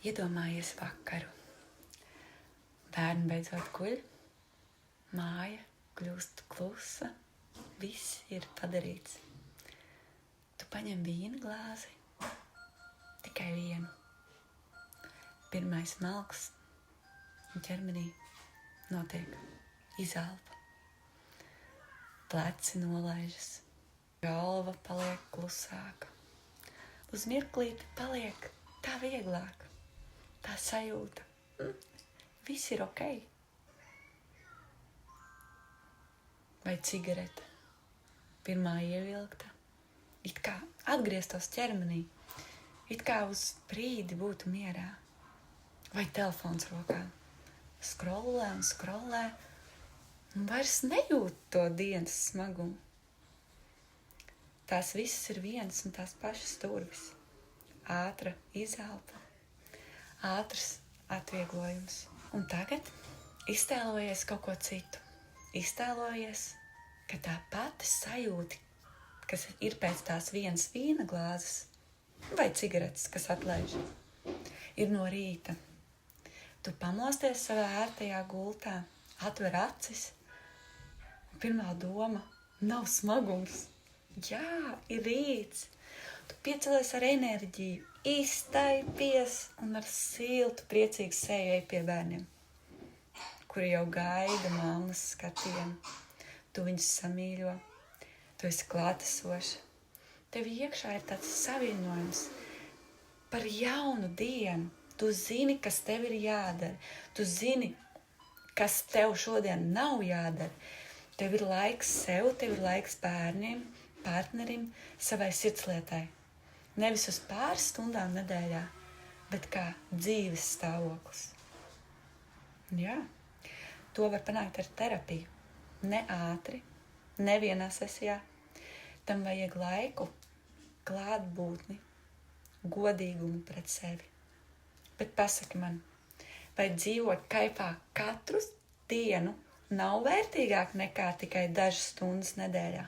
Iedomājies vakaru. Bērni beidzot guļ, māja kļūst klusa, viss ir padarīts. Tu paņem vīna glāzi, tikai vienu. Pirmais malks un ķermenī notiek izelpa. Pleci nolaižas, galva paliek klusāka. Uz mirklīti paliek tā vieglāk, tā sajūta. Viss ir ok. Vai cigarete, pirmā ievilkta, it kā atgrieztos ķermenī, it kā uz brīdi būtu mierā. Vai telefons rokā, scrollē un scrollē, un vairs nejūt to dienas smagumu. Tās visas ir vienas un tās pašas durvis. Ātra izelpa, ātrs atvieglojums. Un tagad iztēlojies kaut ko citu. Iztēlojies, ka tā pati sajūta, kas ir pēc tās vienas vīna glāzes vai cigaretes, kas atlaiž, ir no rīta. Tu pamosties savā ērtajā gultā, atver acis, un pirmā doma nav smagums. Jā, ir rīts. Tu piecelies ar enerģiju, izstaipies un ar siltu, priecīgu seju ej pie bērniem, kuri jau gaida mammas skatienu. Tu viņus samīļo, tu esi klātesoša. Tev iekšā ir tāds savienojums par jaunu dienu. Tu zini, kas tev ir jādara. Tu zini, kas tev šodien nav jādara. Tev ir laiks sev, tev ir laiks bērniem, partnerim, savai sirdslietai. Nevis uz pāris stundām nedēļā, bet kā dzīves stāvoklis. Jā, to var panākt ar terapiju. Ne ātri, nevienā sesijā. Tam vajag laiku, klātbūtni, godīgumu pret sevi. Bet pasaki man, vai dzīvot kaifā katru dienu nav vērtīgāk nekā tikai dažas stundas nedēļā?